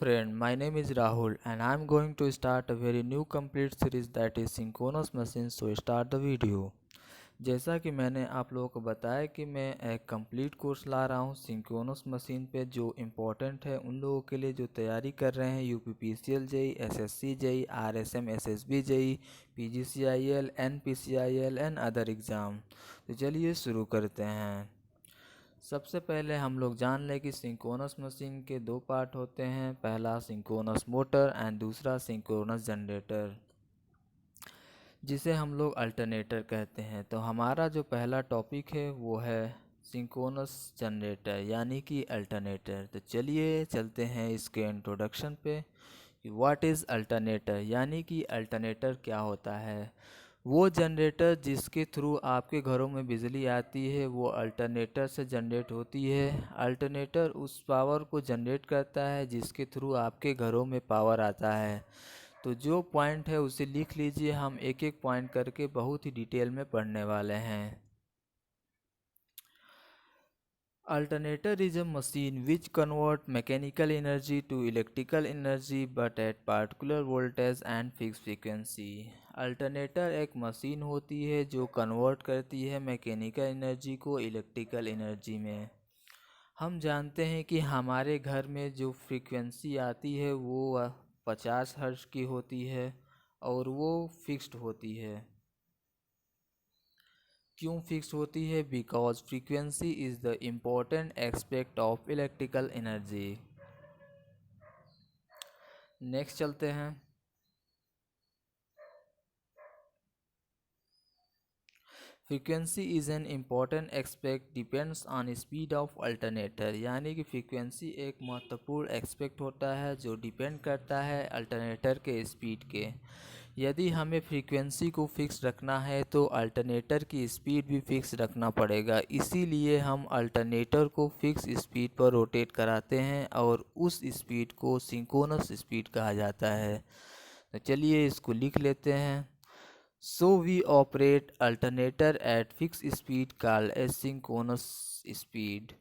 friend, my name is Rahul and I am going to start a very new complete series that is synchronous machines. So start the video. जैसा कि मैंने आप लोगों को बताया कि मैं एक कंप्लीट कोर्स ला रहा हूँ सिंक्रोनस मशीन पे, जो इम्पोर्टेंट है उन लोगों के लिए जो तैयारी कर रहे हैं UPPCL JE, SSC JE, RSM SSB JE, PGCIL, NPCIL and other exam. तो चलिए शुरू करते हैं। सबसे पहले हम लोग जान लें कि सिंक्रोनस मशीन के दो पार्ट होते हैं, पहला सिंक्रोनस मोटर एंड दूसरा सिंक्रोनस जनरेटर, जिसे हम लोग अल्टरनेटर कहते हैं। तो हमारा जो पहला टॉपिक है वो है सिंक्रोनस जनरेटर यानी कि अल्टरनेटर। तो चलिए चलते हैं इसके इंट्रोडक्शन पे कि व्हाट इज़ अल्टरनेटर, यानी कि अल्टरनेटर क्या होता है। वो जनरेटर जिसके थ्रू आपके घरों में बिजली आती है वो अल्टरनेटर से जनरेट होती है। अल्टरनेटर उस पावर को जनरेट करता है जिसके थ्रू आपके घरों में पावर आता है। तो जो पॉइंट है उसे लिख लीजिए, हम एक एक पॉइंट करके बहुत ही डिटेल में पढ़ने वाले हैं। Alternator is a machine which convert mechanical energy to electrical energy but at particular voltage and fixed frequency. Alternator एक मशीन होती है जो कन्वर्ट करती है मैकेनिकल एनर्जी को इलेक्ट्रिकल एनर्जी में। हम जानते हैं कि हमारे घर में जो फ्रीक्वेंसी आती है वो 50 हर्ट्ज की होती है और वो फिक्स्ड होती है। क्यों फिक्स होती है? Because frequency is the important aspect of electrical energy. Next चलते हैं। Frequency is an important aspect depends on speed of alternator, यानी कि फ्रीक्वेंसी एक महत्वपूर्ण एस्पेक्ट होता है जो डिपेंड करता है अल्टरनेटर के स्पीड के। यदि हमें फ्रीक्वेंसी को फिक्स रखना है तो अल्टरनेटर की स्पीड भी फिक्स रखना पड़ेगा, इसीलिए हम अल्टरनेटर को फिक्स स्पीड पर रोटेट कराते हैं और उस स्पीड को सिंक्रोनस स्पीड कहा जाता है। तो चलिए इसको लिख लेते हैं। So we operate alternator at fixed speed called as synchronous speed।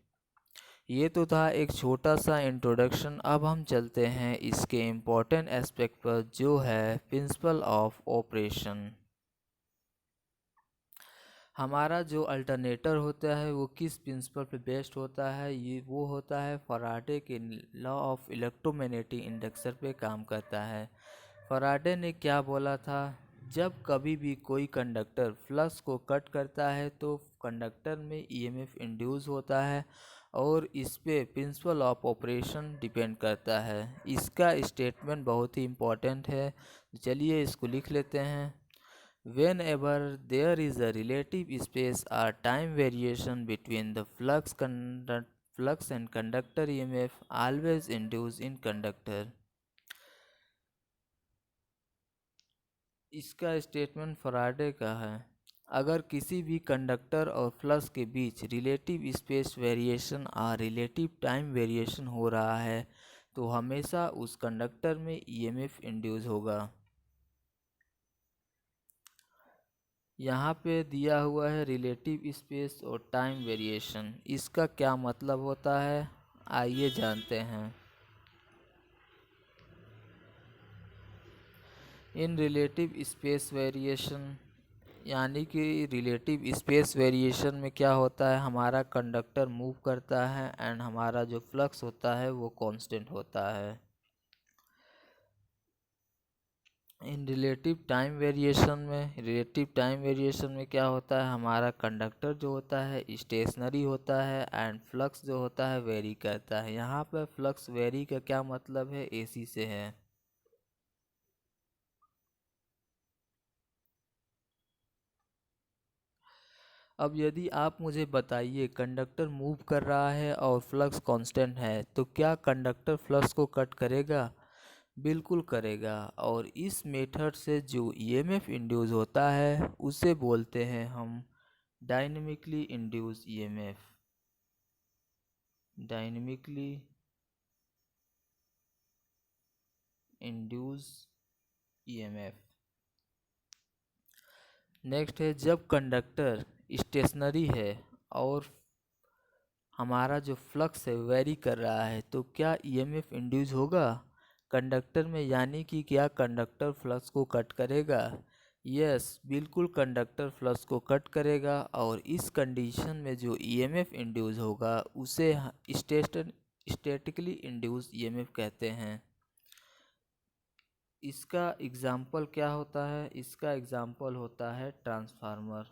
ये तो था एक छोटा सा इंट्रोडक्शन। अब हम चलते हैं इसके इम्पोर्टेंट एस्पेक्ट पर, जो है प्रिंसिपल ऑफ ऑपरेशन। हमारा जो अल्टरनेटर होता है वो किस प्रिंसिपल पे बेस्ड होता है? ये वो होता है फराडे के लॉ ऑफ इलेक्ट्रोमैग्नेटिक इंडक्शन पे काम करता है। फराडे ने क्या बोला था? जब कभी भी कोई कंडक्टर फ्लक्स को कट करता है तो कंडक्टर में ईएमएफ इंड्यूस होता है और इस पे प्रिंसिपल ऑफ ऑपरेशन डिपेंड करता है। इसका स्टेटमेंट बहुत ही इम्पोर्टेंट है, चलिए इसको लिख लेते हैं। Whenever there is a relative space or time variation between the flux and conductor EMF always induced in conductor। इसका स्टेटमेंट फराडे का है। अगर किसी भी कंडक्टर और फ्लक्स के बीच रिलेटिव स्पेस वेरिएशन और रिलेटिव टाइम वेरिएशन हो रहा है तो हमेशा उस कंडक्टर में ईएमएफ इंड्यूस होगा। यहाँ पे दिया हुआ है रिलेटिव स्पेस और टाइम वेरिएशन, इसका क्या मतलब होता है आइए जानते हैं। इन रिलेटिव स्पेस वेरिएशन यानी कि रिलेटिव स्पेस वेरिएशन में क्या होता है, हमारा कंडक्टर मूव करता है एंड हमारा जो फ्लक्स होता है वो कांस्टेंट होता है। इन रिलेटिव टाइम वेरिएशन में क्या होता है, हमारा कंडक्टर जो होता है स्टेशनरी होता है एंड फ्लक्स जो होता है वेरी करता है। यहाँ पर फ्लक्स वेरी का क्या मतलब है, एसी से है। अब यदि आप मुझे बताइए कंडक्टर मूव कर रहा है और फ्लक्स कांस्टेंट है तो क्या कंडक्टर फ्लक्स को कट करेगा? बिल्कुल करेगा। और इस मेथड से जो ईएमएफ इंड्यूस होता है उसे बोलते हैं हम dynamically induce EMF. Dynamically induce EMF. Next है जब कंडक्टर स्टेशनरी है और हमारा जो फ्लक्स है वेरी कर रहा है तो क्या ईएमएफ इंड्यूस होगा? कंडक्टर में, यानी कि क्या कंडक्टर फ्लक्स को कट करेगा? यस, बिल्कुल कंडक्टर फ्लक्स को कट करेगा, और इस कंडीशन में जो ईएमएफ इंड्यूस होगा उसे स्टैटिकली इंड्यूस ईएमएफ कहते हैं। इसका एग्जाम्पल क्या होता है? इसका एग्जाम्पल होता है ट्रांसफार्मर।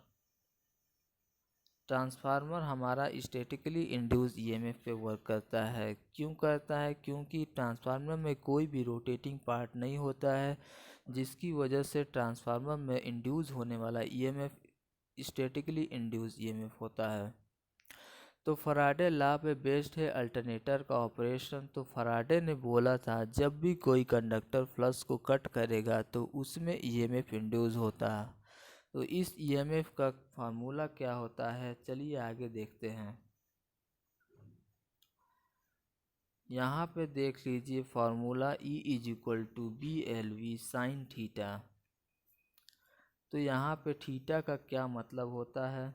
ट्रांसफार्मर हमारा स्टैटिकली इंड्यूस ईएमएफ पे वर्क करता है। क्यों करता है? क्योंकि ट्रांसफार्मर में कोई भी रोटेटिंग पार्ट नहीं होता है, जिसकी वजह से ट्रांसफार्मर में इंड्यूस होने वाला ईएमएफ स्टैटिकली इंड्यूस ईएमएफ होता है। तो फराडे लॉ पे बेस्ड है अल्टरनेटर का ऑपरेशन। तो फराडे ने बोला था जब भी कोई कंडक्टर फ्लक्स को कट करेगा तो उसमें ईएमएफ इंड्यूस होता है। तो इस ईएमएफ का फार्मूला क्या होता है, चलिए आगे देखते हैं। यहाँ पे देख लीजिए फार्मूला E=BLV साइन थीटा। तो यहाँ पे थीटा का क्या मतलब होता है?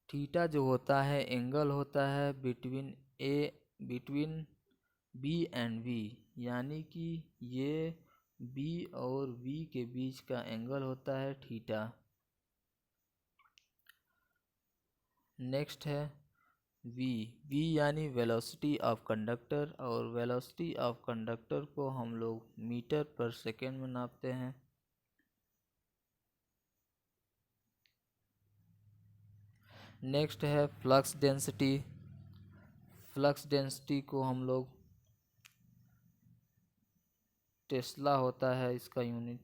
थीटा जो होता है एंगल होता है बिटवीन बी एंड वी, यानी कि ये बी और वी के बीच का एंगल होता है थीटा। नेक्स्ट है वी यानी वेलोसिटी ऑफ कंडक्टर, और वेलोसिटी ऑफ कंडक्टर को हम लोग मीटर पर सेकेंड में नापते हैं। नेक्स्ट है फ्लक्स डेंसिटी। फ्लक्स डेंसिटी को हम लोग टेस्ला होता है इसका यूनिट,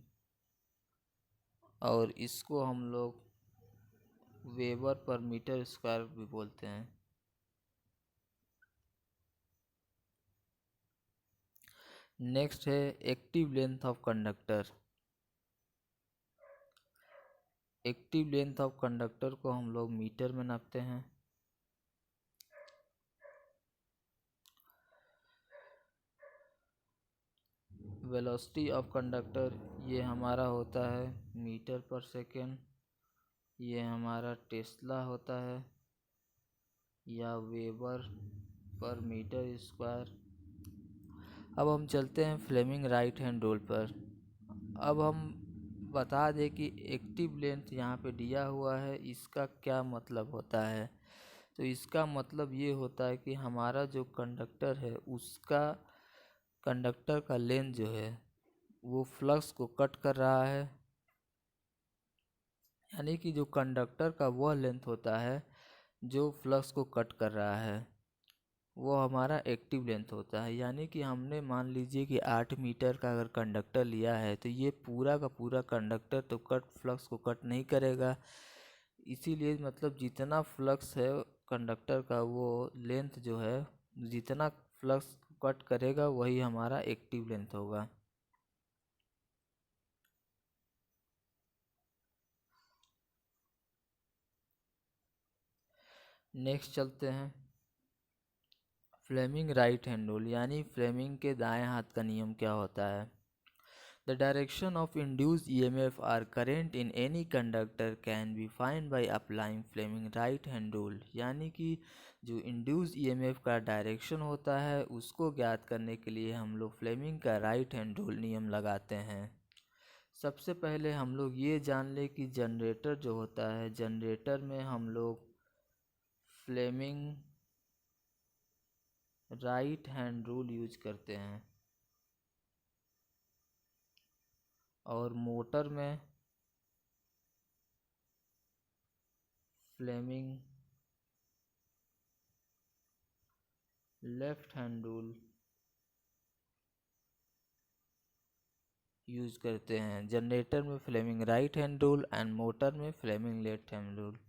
और इसको हम लोग वेबर पर मीटर स्क्वायर भी बोलते हैं। नेक्स्ट है active length of conductor. Active length of conductor को हम लोग मीटर में नापते हैं। वेलोसिटी ऑफ कंडक्टर ये हमारा होता है मीटर पर सेकेंड, ये हमारा टेस्ला होता है या वेबर पर मीटर स्क्वायर। अब हम चलते हैं फ्लेमिंग राइट हैंड रूल पर। अब हम बता दें कि एक्टिव लेंथ यहाँ पे दिया हुआ है, इसका क्या मतलब होता है। तो इसका मतलब ये होता है कि हमारा जो कंडक्टर है उसका कंडक्टर का लेंथ जो है वो फ्लक्स को कट कर रहा है, यानी कि जो कंडक्टर का वह लेंथ होता है जो फ्लक्स को कट कर रहा है वो हमारा एक्टिव लेंथ होता है। यानी कि हमने मान लीजिए कि 8 मीटर का अगर कंडक्टर लिया है तो ये पूरा का पूरा कंडक्टर तो फ्लक्स को कट नहीं करेगा। इसीलिए मतलब जितना फ्लक्स है कंडक्टर का वो लेंथ जो है, जितना फ्लक्स कट करेगा वही हमारा एक्टिव लेंथ होगा। नेक्स्ट चलते हैं फ्लेमिंग राइट हैंड रूल, यानी फ्लेमिंग के दाएं हाथ का नियम क्या होता है। The direction of induced EMF or current in any conductor can be found by applying Fleming right hand rule। यानी कि जो induced EMF का डायरेक्शन होता है उसको ज्ञात करने के लिए हम लोग फ्लेमिंग का राइट हैंड रूल नियम लगाते हैं। सबसे पहले हम लोग ये जान ले कि जनरेटर जो होता है, जनरेटर में हम लोग Fleming right hand rule use करते हैं, और मोटर में Fleming left hand rule use करते हैं। जनरेटर में Fleming right hand rule and motor में फ्लेमिंग लेफ्ट हैंड रूल।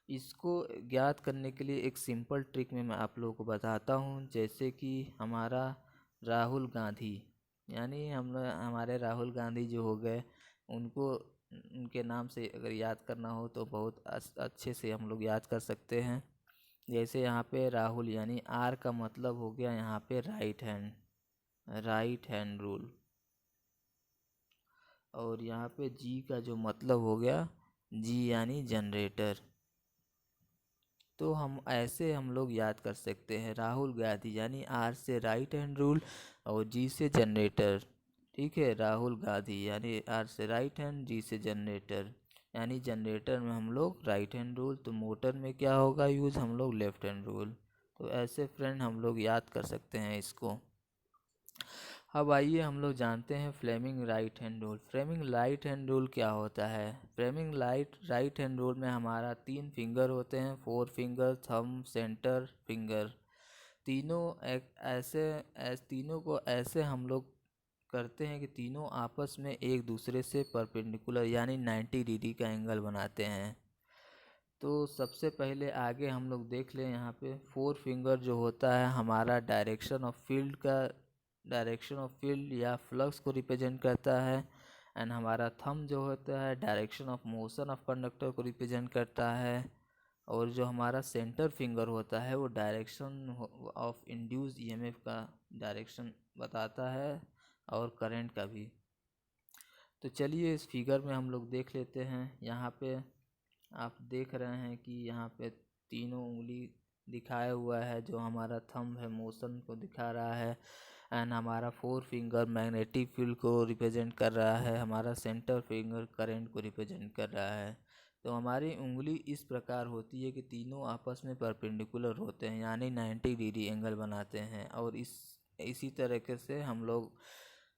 इसको ज्ञात करने के लिए एक सिंपल ट्रिक में मैं आप लोगों को बताता हूँ। जैसे कि हमारा राहुल गांधी, यानी हमारे राहुल गांधी जो हो गए, उनको उनके नाम से अगर याद करना हो तो बहुत अच्छे से हम लोग याद कर सकते हैं। जैसे यहाँ पे राहुल यानी आर का मतलब हो गया यहाँ पे राइट हैंड रूल, और यहाँ पे जी का जो मतलब हो गया जी यानी जनरेटर। तो हम लोग याद कर सकते हैं राहुल गांधी, यानी आर से राइट हैंड रूल और जी से जनरेटर। ठीक है, राहुल गांधी यानी आर से राइट हैंड, जी से जनरेटर, यानी जनरेटर में हम लोग राइट हैंड रूल, तो मोटर में क्या होगा यूज़, हम लोग लेफ्ट हैंड रूल। तो ऐसे फ्रेंड हम लोग याद कर सकते हैं इसको। अब आइए हम लोग जानते हैं Fleming right hand rule. Fleming right hand rule क्या होता है। फ्लेमिंग राइट हैंड रूल में हमारा 3 फिंगर होते हैं, 4 फिंगर, थंब, सेंटर फिंगर। तीनों तीनों को ऐसे हम लोग करते हैं कि तीनों आपस में एक दूसरे से परपेंडिकुलर यानी 90 डिग्री का एंगल बनाते हैं। तो सबसे पहले आगे हम लोग देख लें, यहाँ पे 4 फिंगर जो होता है हमारा डायरेक्शन ऑफ फील्ड या फ्लक्स को रिप्रेजेंट करता है। एंड हमारा थंब जो होता है direction of motion of conductor को रिप्रेजेंट करता है। और जो हमारा सेंटर फिंगर होता है वो डायरेक्शन ऑफ इंड्यूस ईएमएफ का डायरेक्शन बताता है, और करंट का भी। तो चलिए इस फिगर में हम लोग देख लेते हैं। यहाँ पे आप देख रहे हैं कि यहाँ पे तीनों उंगली दिखाया हुआ है, जो हमारा थंब है मोशन को दिखा रहा है, एंड हमारा 4 फिंगर मैग्नेटिक फील्ड को रिप्रेजेंट कर रहा है, हमारा सेंटर फिंगर करंट को रिप्रेजेंट कर रहा है। तो हमारी उंगली इस प्रकार होती है कि तीनों आपस में परपेंडिकुलर होते हैं यानी 90 डिग्री एंगल बनाते हैं। और इसी तरीके से हम लोग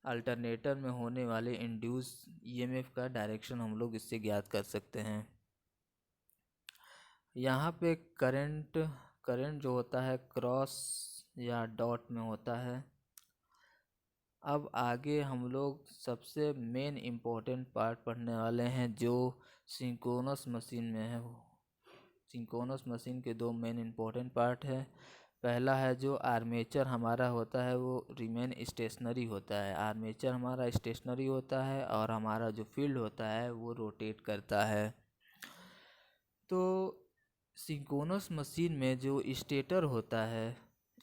अल्टरनेटर में होने वाले इंड्यूस ईएमएफ का डायरेक्शन हम लोग इससे ज्ञात कर सकते हैं। यहाँ पे करंट जो होता है क्रॉस या डॉट में होता है। अब आगे हम लोग सबसे मेन इम्पोर्टेंट पार्ट पढ़ने वाले हैं जो सिंक्रोनस मशीन में है। सिंक्रोनस मशीन के 2 मेन इम्पोर्टेंट पार्ट है। पहला है जो आर्मेचर हमारा होता है वो रिमेन स्टेशनरी होता है, आर्मेचर हमारा स्टेशनरी होता है, और हमारा जो फील्ड होता है वो रोटेट करता है। तो सिंक्रोनस मशीन में जो स्टेटर होता है,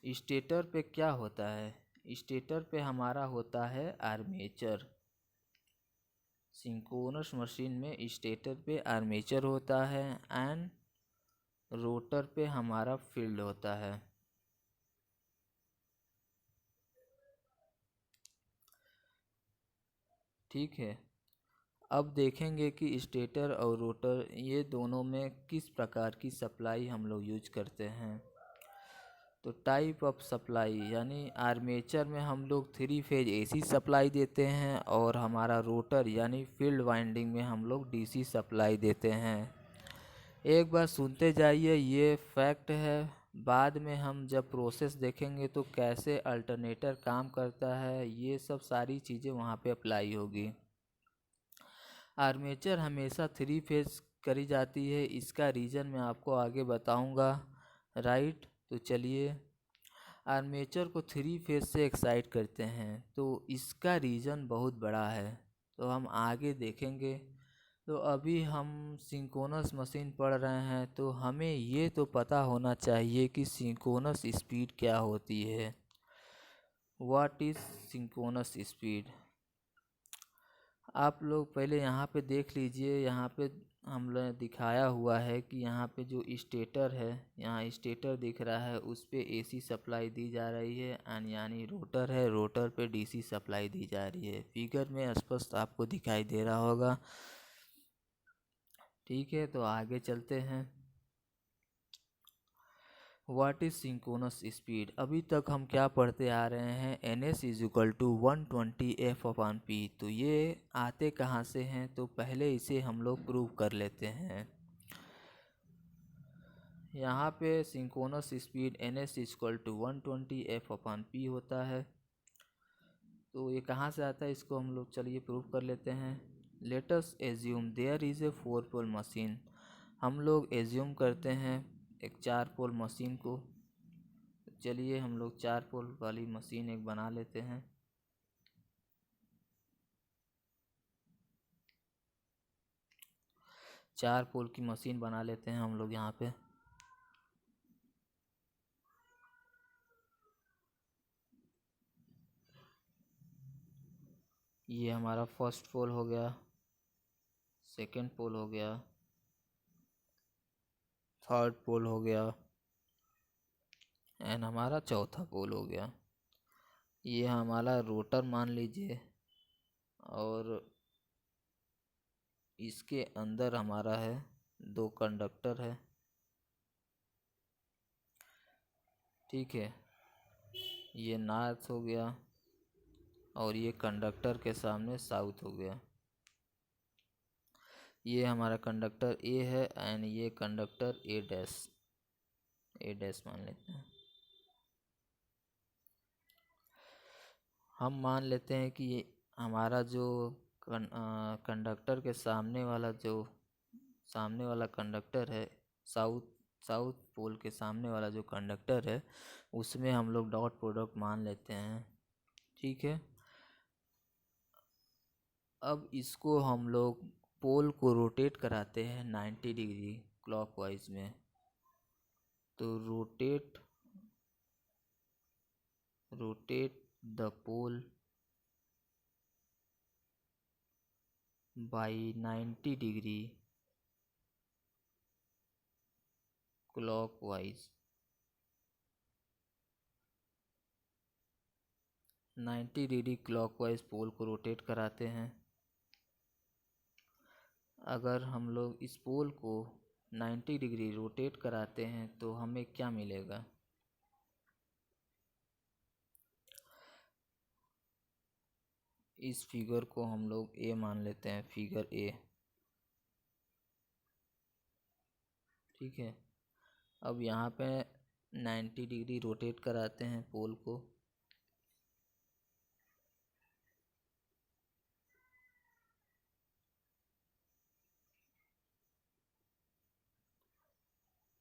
स्टेटर पे क्या होता है, स्टेटर पे हमारा होता है आर्मेचर। सिंक्रोनस मशीन में स्टेटर पे आर्मेचर होता है एंड रोटर पे हमारा फील्ड होता है। ठीक है, अब देखेंगे कि स्टेटर और रोटर ये दोनों में किस प्रकार की सप्लाई हम लोग यूज करते हैं। तो टाइप ऑफ सप्लाई, यानी आर्मेचर में हम लोग 3 फेज एसी सप्लाई देते हैं, और हमारा रोटर यानी फील्ड वाइंडिंग में हम लोग डीसी सप्लाई देते हैं। एक बार सुनते जाइए, ये फैक्ट है। बाद में हम जब प्रोसेस देखेंगे तो कैसे अल्टरनेटर काम करता है, ये सब सारी चीज़ें वहाँ पे अप्लाई होगी। आर्मेचर हमेशा 3 फेज करी जाती है, इसका रीज़न मैं आपको आगे बताऊंगा। राइट, तो चलिए आर्मेचर को 3 फेज से एक्साइट करते हैं, तो इसका रीज़न बहुत बड़ा है, तो हम आगे देखेंगे। तो अभी हम सिंक्रोनस मशीन पढ़ रहे हैं, तो हमें ये तो पता होना चाहिए कि सिंक्रोनस स्पीड क्या होती है। What is synchronous speed. आप लोग पहले यहाँ पे देख लीजिए, यहाँ पे हम लोग दिखाया हुआ है कि यहाँ पे जो स्टेटर है, यहाँ स्टेटर दिख रहा है, उस पे एसी सप्लाई दी जा रही है, एंड यानी रोटर है, रोटर पे डीसी सप्लाई दी जा रही है। फिगर में स्पष्ट आपको दिखाई दे रहा होगा। ठीक है, तो आगे चलते हैं। What is synchronous speed. अभी तक हम क्या पढ़ते आ रहे हैं, N S is equal to 120 F upon P. तो ये आते कहाँ से हैं, तो पहले इसे हम लोग प्रूव कर लेते हैं। यहाँ पे synchronous speed N S is equal to 120 F upon P होता है। तो ये कहाँ से आता है, इसको हम लोग चलिए प्रूव कर लेते हैं। Let us assume there is a 4 pole machine. हम लोग एज्यूम करते हैं एक 4 पोल मशीन को। चलिए हम लोग 4 पोल वाली मशीन एक बना लेते हैं। चार पोल की मशीन बना लेते हैं हम लोग यहाँ पे। ये हमारा फर्स्ट पोल हो गया, सेकंड पोल हो गया, थर्ड पोल हो गया एंड हमारा चौथा पोल हो गया। ये हमारा रोटर मान लीजिए, और इसके अंदर हमारा है 2 कंडक्टर है, ठीक है। ये नॉर्थ हो गया और ये कंडक्टर के सामने साउथ हो गया। ये हमारा कंडक्टर ए है एंड ये कंडक्टर ए डैश मान लेते हैं। हम मान लेते हैं कि ये हमारा जो कंडक्टर के सामने वाला कंडक्टर है, साउथ पोल के सामने वाला जो कंडक्टर है, उसमें हम लोग डॉट प्रोडक्ट मान लेते हैं, ठीक है। अब इसको हम लोग पोल को रोटेट कराते हैं 90 डिग्री क्लॉकवाइज में। तो rotate the pole by 90 degree clockwise. 90 degree clockwise pole को रोटेट कराते हैं। अगर हम लोग इस पोल को 90 डिग्री रोटेट कराते हैं तो हमें क्या मिलेगा? इस फिगर को हम लोग ए मान लेते हैं, फिगर ए, ठीक है। अब यहाँ पे 90 डिग्री रोटेट कराते हैं पोल को।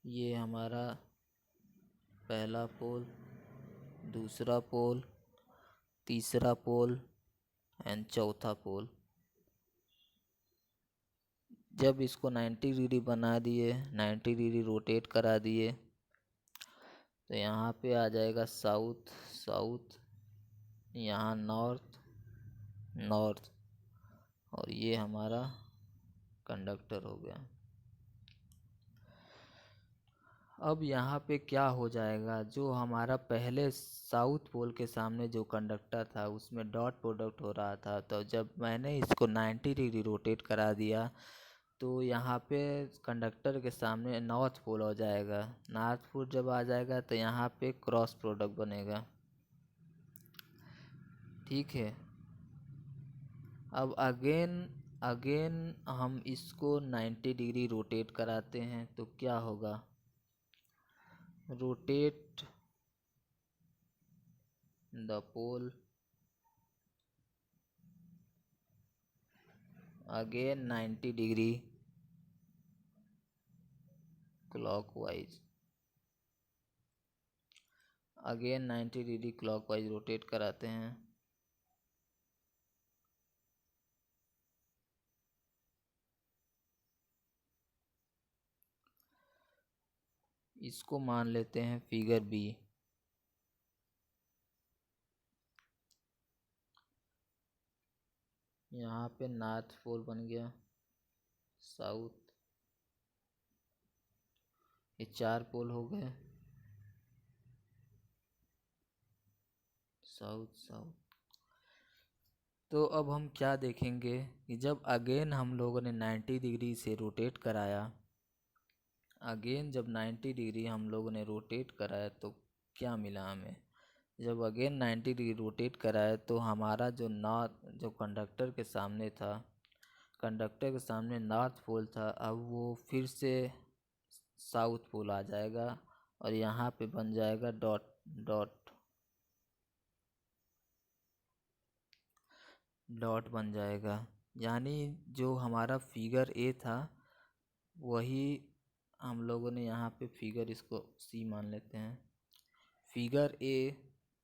ये हमारा पहला पोल, दूसरा पोल, तीसरा पोल एंड चौथा पोल। जब इसको 90 डिग्री बना दिए, 90 डिग्री रोटेट करा दिए, तो यहाँ पे आ जाएगा साउथ, यहाँ नॉर्थ, और ये हमारा कंडक्टर हो गया। अब यहाँ पे क्या हो जाएगा, जो हमारा पहले साउथ पोल के सामने जो कंडक्टर था उसमें डॉट प्रोडक्ट हो रहा था, तो जब मैंने इसको 90 डिग्री रोटेट करा दिया तो यहाँ पे कंडक्टर के सामने नॉर्थ पोल हो जाएगा। नॉर्थ पोल जब आ जाएगा तो यहाँ पे क्रॉस प्रोडक्ट बनेगा, ठीक है। अब अगेन हम इसको 90 डिग्री रोटेट कराते हैं तो क्या होगा? Rotate the pole again 90 degree clockwise. Again 90 degree clockwise rotate कराते हैं। इसको मान लेते हैं फिगर बी। यहाँ पे नॉर्थ पोल बन गया, साउथ, ये 4 पोल हो गए, साउथ। तो अब हम क्या देखेंगे कि जब अगेन हम लोगों ने 90 डिग्री से रोटेट कराया, अगेन जब 90 डिग्री हम लोगों ने रोटेट कराया तो क्या मिला हमें? जब अगेन 90 डिग्री रोटेट कराया तो हमारा जो कंडक्टर के सामने था, कंडक्टर के सामने नॉर्थ पोल था, अब वो फिर से साउथ पोल आ जाएगा और यहाँ पे बन जाएगा डॉट बन जाएगा। यानी जो हमारा फिगर ए था वही हम लोगों ने यहाँ पे फिगर इसको सी मान लेते हैं। फिगर ए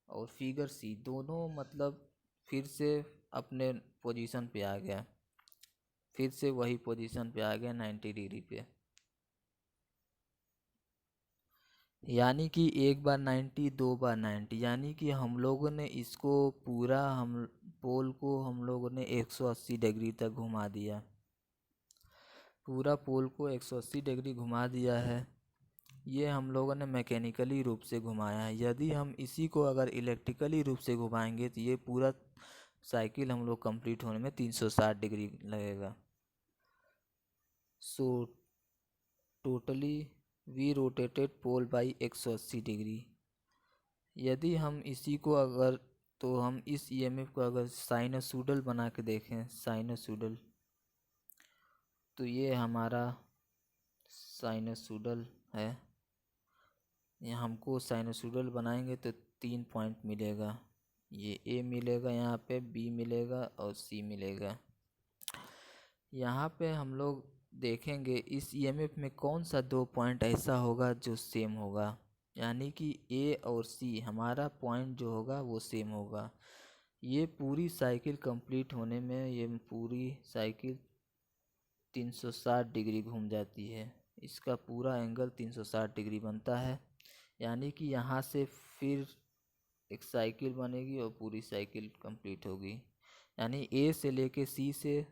और फिगर सी दोनों मतलब फिर से अपने पोजीशन पे आ गया, फिर से वही पोजीशन पे आ गया 90 डिग्री पे। यानी कि एक बार 90, 2 बार 90, यानी कि हम लोगों ने इसको पूरा हम पोल को हम लोगों ने 180 डिग्री तक घुमा दिया। पूरा पोल को 180 डिग्री घुमा दिया है। ये हम लोगों ने मैकेनिकली रूप से घुमाया है। यदि हम इसी को अगर इलेक्ट्रिकली रूप से घुमाएंगे तो ये पूरा साइकिल हम लोग कंप्लीट होने में 360 डिग्री लगेगा। So totally we rotated pole by 180 degree. यदि हम इसी को अगर तो हम इस ईएमएफ को अगर साइनसोइडल बना के देखें, साइनसोइडल, तो ये हमारा साइनसोइडल है। यहाँ हमको साइनसोइडल बनाएंगे तो 3 पॉइंट मिलेगा। ये ए मिलेगा, यहाँ पे बी मिलेगा और सी मिलेगा। यहाँ पे हम लोग देखेंगे इस ईएमएफ में कौन सा 2 पॉइंट ऐसा होगा जो सेम होगा, यानी कि ए और सी हमारा पॉइंट जो होगा वो सेम होगा। ये पूरी साइकिल कंप्लीट होने में ये पूरी साइकिल 360 डिग्री घूम जाती है। इसका पूरा एंगल 360 डिग्री बनता है, यानी कि यहाँ से फिर एक साइकिल बनेगी और पूरी साइकिल कंप्लीट होगी। यानी ए से लेके सी से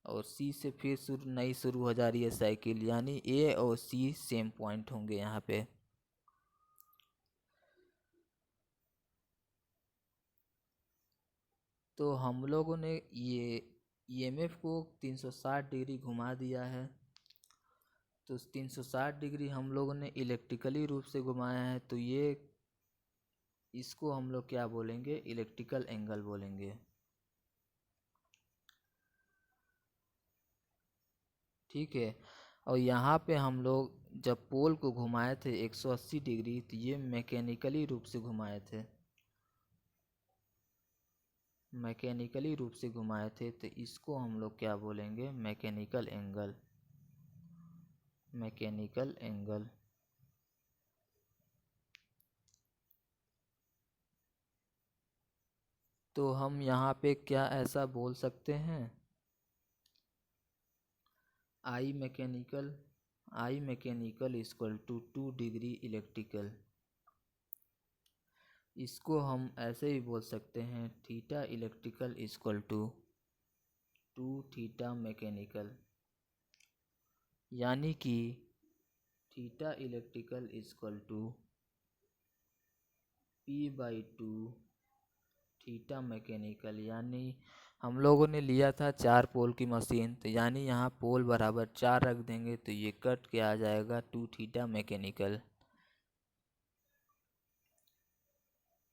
और सी से फिर नई शुरू हो जा रही है साइकिल, यानी ए और सी सेम पॉइंट होंगे यहाँ पे। तो हम लोगों ने ये ईएमएफ को 360 डिग्री घुमा दिया है। तो 360 डिग्री हम लोगों ने इलेक्ट्रिकली रूप से घुमाया है, तो ये इसको हम लोग क्या बोलेंगे, इलेक्ट्रिकल एंगल बोलेंगे। ठीक है। और यहाँ पे हम लोग जब पोल को घुमाए थे 180 डिग्री, तो ये मैकेनिकली रूप से घुमाए थे, मैकेनिकली रूप से घुमाए थे। तो इसको हम लोग क्या बोलेंगे, मैकेनिकल एंगल, मैकेनिकल एंगल। तो हम यहाँ पे क्या ऐसा बोल सकते हैं, I mechanical equal to 2 degree electrical. इसको हम ऐसे भी बोल सकते हैं, theta electrical equal to 2 theta mechanical, यानी कि theta electrical equal to P/2 theta mechanical. यानी हम लोगों ने लिया था 4 पोल की मशीन, तो यानी यहाँ पोल बराबर 4 रख देंगे तो ये कट के आ जाएगा 2 थीटा मैकेनिकल।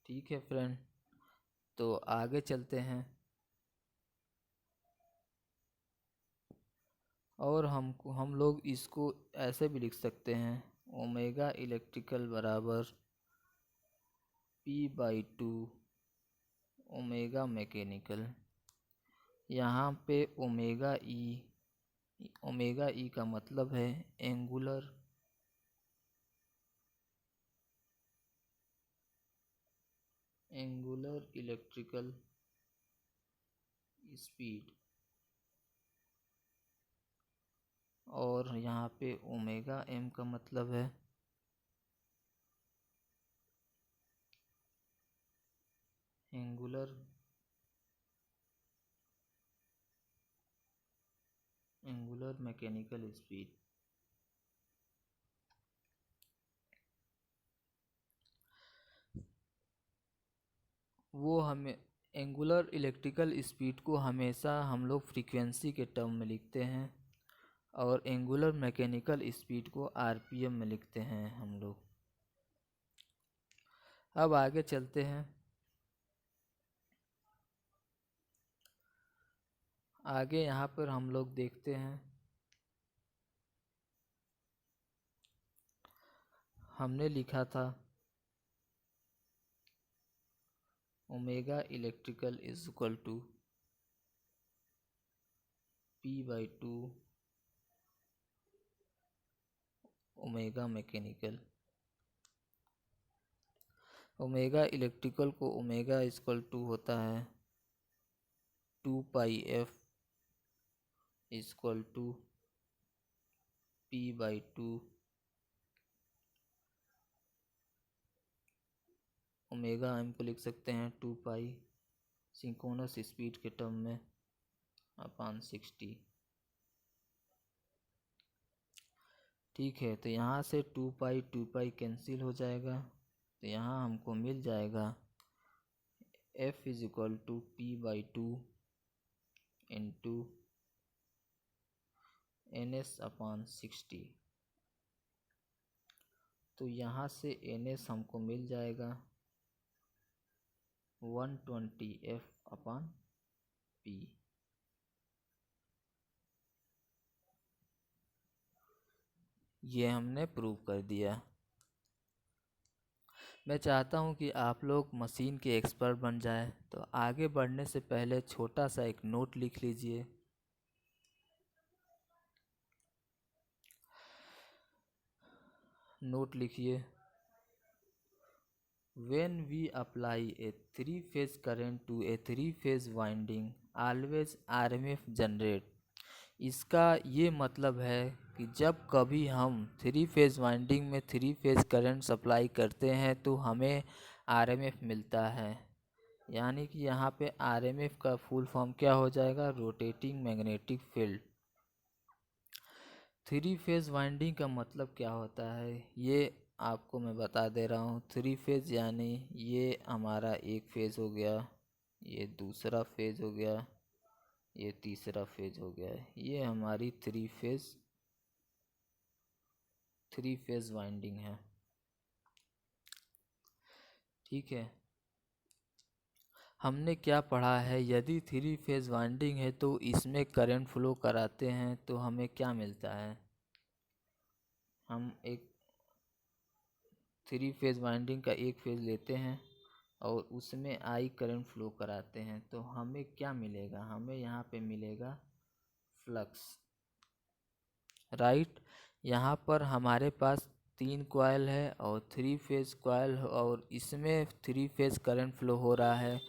ठीक है फ्रेंड, तो आगे चलते हैं। और हम लोग इसको ऐसे भी लिख सकते हैं, ओमेगा इलेक्ट्रिकल बराबर P/2 ओमेगा मैकेनिकल। यहाँ पे ओमेगा ई का मतलब है एंगुलर इलेक्ट्रिकल स्पीड, और यहाँ पे ओमेगा एम का मतलब है एंगुलर मैकेनिकल स्पीड। वो हमें एंगुलर इलेक्ट्रिकल स्पीड को हमेशा हम लोग फ्रीक्वेंसी के टर्म में लिखते हैं, और एंगुलर मैकेनिकल स्पीड को आरपीएम में लिखते हैं हम लोग। अब आगे चलते हैं। आगे यहाँ पर हम लोग देखते हैं, हमने लिखा था omega electrical is equal to P/2 omega mechanical. Omega electrical को ओमेगा इक्वल टू होता है 2πf equal to P/2 omega M को लिख सकते हैं 2π सिंक्रोनस स्पीड के टर्म में अपॉन 60। ठीक है, तो यहाँ से 2 पाई कैंसिल हो जाएगा, तो यहाँ हमको मिल जाएगा F is equal to P/2 into NS/60। तो यहाँ से NS हमको मिल जाएगा 120F/P। ये हमने प्रूव कर दिया। मैं चाहता हूँ कि आप लोग मशीन के एक्सपर्ट बन जाए, तो आगे बढ़ने से पहले छोटा सा एक नोट लिख लीजिए। नोट लिखिए, when we apply a 3-phase current to a 3-phase winding always RMF generate। इसका ये मतलब है कि जब कभी हम 3-फेज वाइंडिंग में 3-फेज करंट सप्लाई करते हैं तो हमें RMF मिलता है। यानी कि यहाँ पे RMF का फुल फॉर्म क्या हो जाएगा, रोटेटिंग मैग्नेटिक फील्ड। 3-फेज वाइंडिंग का मतलब क्या होता है ये आपको मैं बता दे रहा हूँ। 3-फेज यानी ये हमारा एक फेज हो गया, ये दूसरा फेज हो गया, ये तीसरा फेज हो गया। ये हमारी 3-फेज वाइंडिंग है। ठीक है, हमने क्या पढ़ा है, यदि 3-फेज वाइंडिंग है तो इसमें करंट फ्लो कराते हैं तो हमें क्या मिलता है। हम एक 3-फेज वाइंडिंग का एक फेज लेते हैं और उसमें आई करंट फ्लो कराते हैं तो हमें क्या मिलेगा, हमें यहाँ पे मिलेगा फ्लक्स, राइट। यहाँ पर हमारे पास 3 कॉइल है और 3-फेज कॉइल और इसमें 3-फेज करंट फ्लो हो रहा है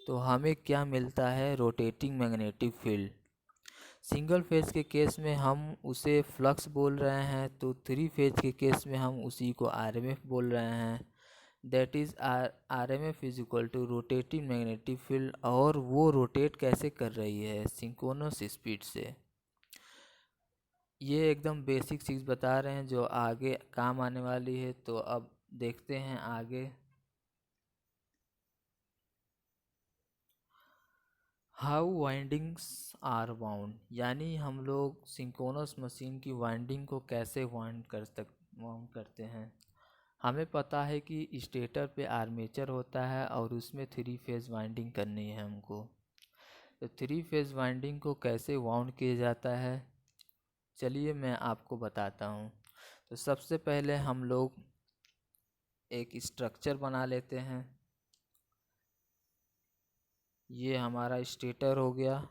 तो हमें क्या मिलता है, rotating magnetic field. Single phase के केस में हम उसे फ्लक्स बोल रहे हैं, तो 3-फेज के केस में हम उसी को RMF बोल रहे हैं। That is RMF is equal to rotating magnetic field. और वो रोटेट कैसे कर रही है, सिंक्रोनस स्पीड से। ये एकदम बेसिक चीज़ बता रहे हैं जो आगे काम आने वाली है। तो अब देखते हैं आगे। हाउ वाइंडिंग्स आर वाउंड, यानी हम लोग सिंक्रोनस मशीन की वाइंडिंग को कैसे वाउंड करते हैं। हमें पता है कि स्टेटर पे आर्मेचर होता है और उसमें 3-फेज वाइंडिंग करनी है हमको। तो 3-फेज वाइंडिंग को कैसे वाउंड किया जाता है, चलिए मैं आपको बताता हूँ। तो सबसे पहले हम लोग एक स्ट्रक्चर बना लेते हैं। ये हमारा स्टेटर हो गया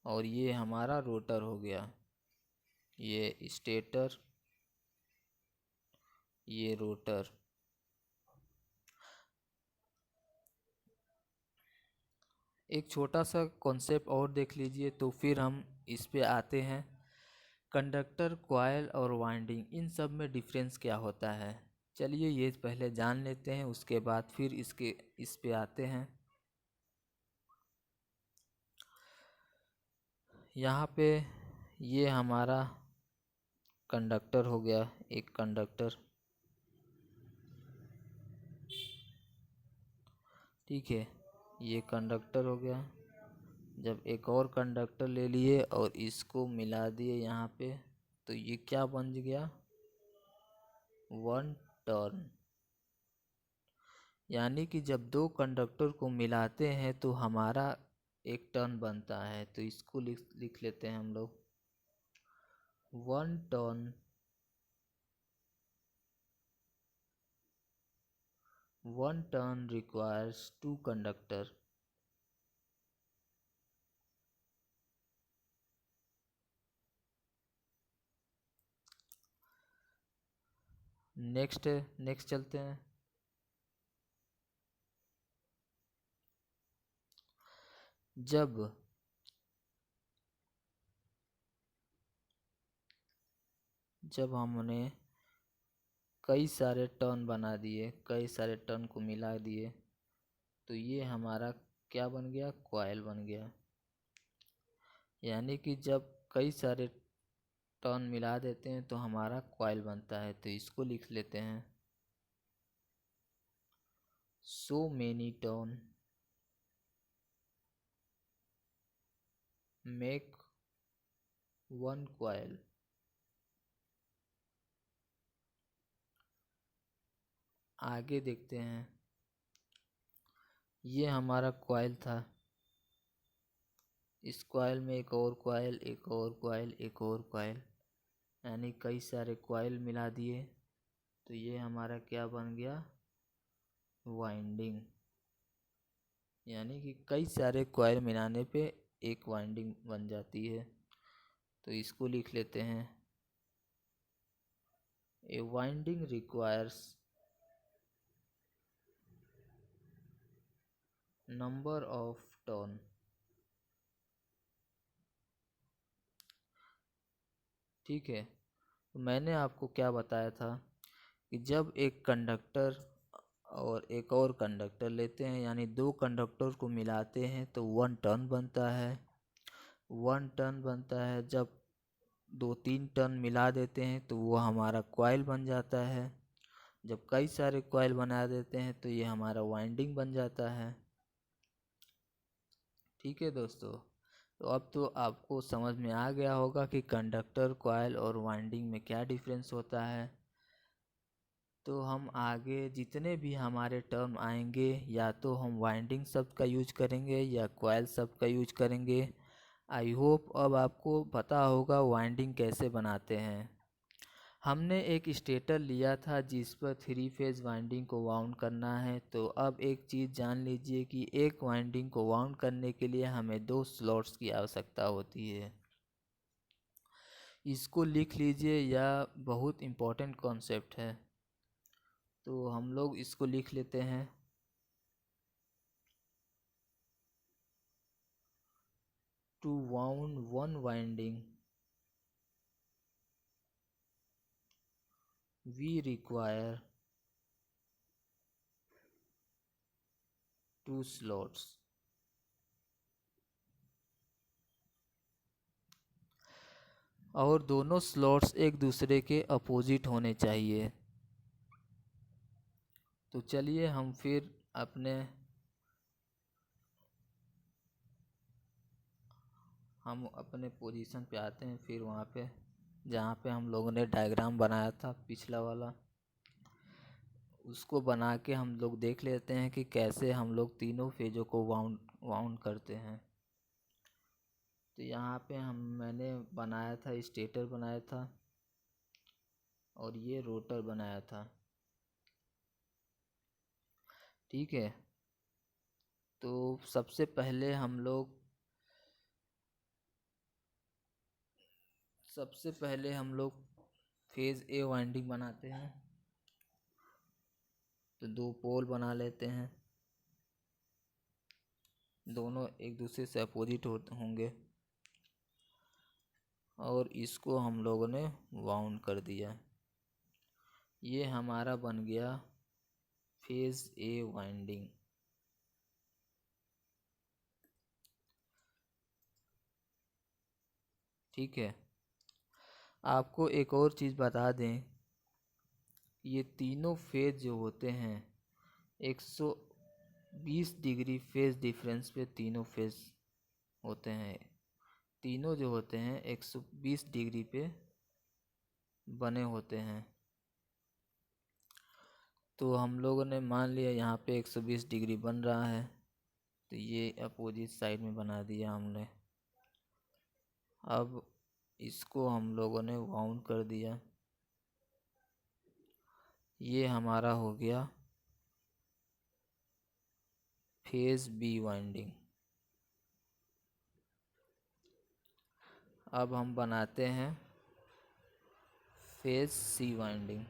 और ये हमारा रोटर हो गया। ये स्टेटर, ये रोटर। एक छोटा सा कॉन्सेप्ट और देख लीजिए तो फिर हम इस पे आते हैं। कंडक्टर, कॉइल और वाइंडिंग, इन सब में डिफरेंस क्या होता है, चलिए ये पहले जान लेते हैं, उसके बाद फिर इस पे आते हैं। यहाँ पे ये हमारा कंडक्टर हो गया, एक कंडक्टर। ठीक है, ये कंडक्टर हो गया। जब एक और कंडक्टर ले लिए और इसको मिला दिए यहाँ पे, तो ये क्या बन गया, 1 टर्न। यानी कि जब 2 कंडक्टर को मिलाते हैं तो हमारा एक टर्न बनता है। तो इसको लिख लेते हैं हम लोग, 1 turn, 1 turn requires 2 conductor. Next चलते हैं। जब हमने कई सारे टर्न बना दिए, कई सारे टर्न को मिला दिए, तो ये हमारा क्या बन गया, कॉइल बन गया। यानी कि जब कई सारे टर्न मिला देते हैं तो हमारा कॉइल बनता है। तो इसको लिख लेते हैं, so many turn make one coil। आगे देखते हैं, ये हमारा कॉइल था, इस कॉइल में एक और कॉइल, एक और कॉइल, एक और कॉइल, यानी कई सारे कॉइल मिला दिए तो ये हमारा क्या बन गया, वाइंडिंग। यानी कि कई सारे कॉइल मिलाने पे एक वाइंडिंग बन जाती है। तो इसको लिख लेते हैं, a winding requires number of turn. ठीक है, तो मैंने आपको क्या बताया था कि जब एक कंडक्टर और एक और कंडक्टर लेते हैं, यानी दो कंडक्टर को मिलाते हैं तो 1 टर्न बनता है। 1 टर्न बनता है। जब 2-3 टर्न मिला देते हैं तो वो हमारा कॉइल बन जाता है। जब कई सारे कॉइल बना देते हैं तो ये हमारा वाइंडिंग बन जाता है। ठीक है दोस्तों, तो अब तो आपको समझ में आ गया होगा कि कंडक्टर, कॉइल और वाइंडिंग में क्या डिफरेंस होता है। तो हम आगे जितने भी हमारे टर्म आएंगे, या तो हम वाइंडिंग शब्द का यूज करेंगे या कॉइल शब्द का यूज करेंगे। आई होप अब आपको पता होगा वाइंडिंग कैसे बनाते हैं। हमने एक स्टेटर लिया था जिस पर 3 फेज वाइंडिंग को वाउंड करना है। तो अब एक चीज़ जान लीजिए कि एक वाइंडिंग को वाउंड करने के लिए हमें 2 स्लॉट्स की आवश्यकता होती है। इसको लिख लीजिए, यह बहुत इम्पोर्टेंट कॉन्सेप्ट है। तो हम लोग इसको लिख लेते हैं, to wound one winding we require 2 slots। और दोनों स्लॉट्स एक दूसरे के अपोजिट होने चाहिए। तो चलिए हम फिर अपने पोजीशन पे आते हैं, फिर वहाँ पे जहाँ पे हम लोगों ने डायग्राम बनाया था पिछला वाला, उसको बना के हम लोग देख लेते हैं कि कैसे हम लोग तीनों फेजों को वाउंड करते हैं। तो यहाँ पे मैंने बनाया था, स्टेटर बनाया था और ये रोटर बनाया था। ठीक है, तो सबसे पहले हम लोग फेज ए वाइंडिंग बनाते हैं। तो 2 पोल बना लेते हैं, दोनों एक दूसरे से अपोजिट होंगे और इसको हम लोगों ने वाउंड कर दिया। ये हमारा बन गया फेज ए वाइंडिंग। ठीक है, आपको एक और चीज़ बता दें, ये तीनों फेज जो होते हैं 120 डिग्री फेज डिफरेंस पे तीनों फेज होते हैं। तीनों जो होते हैं 120 डिग्री पे बने होते हैं। तो हम लोगों ने मान लिया यहाँ पे 120 डिग्री बन रहा है, तो ये अपोजिट साइड में बना दिया हमने। अब इसको हम लोगों ने वाउंड कर दिया। ये हमारा हो गया फेज बी वाइंडिंग। अब हम बनाते हैं फेज सी वाइंडिंग।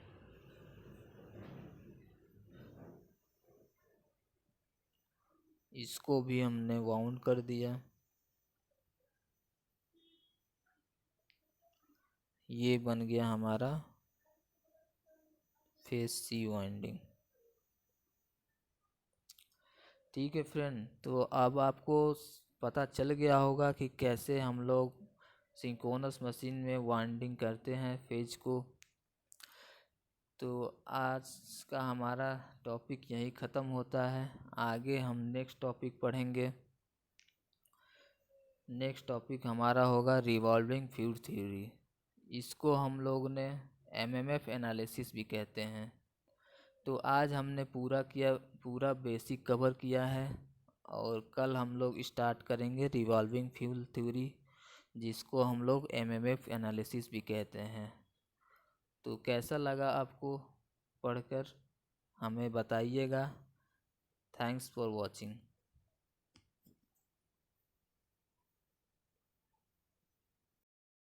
इसको भी हमने वाउंड कर दिया। ये बन गया हमारा फेज सी वाइंडिंग। ठीक है फ्रेंड, तो अब आपको पता चल गया होगा कि कैसे हम लोग सिंक्रोनस मशीन में वाइंडिंग करते हैं फेज को। तो आज का हमारा टॉपिक यही ख़त्म होता है। आगे हम नेक्स्ट टॉपिक पढ़ेंगे। नेक्स्ट टॉपिक हमारा होगा रिवॉल्विंग फ्लूइड थ्योरी। इसको हम लोग ने एमएमएफ एनालिसिस भी कहते हैं। तो आज हमने पूरा बेसिक कवर किया है और कल हम लोग स्टार्ट करेंगे रिवॉल्विंग फ्लूइड थ्योरी, जिसको हम लोग एमएमएफ एनालिसिस भी कहते हैं। तो कैसा लगा आपको पढ़कर हमें बताइएगा। Thanks for watching.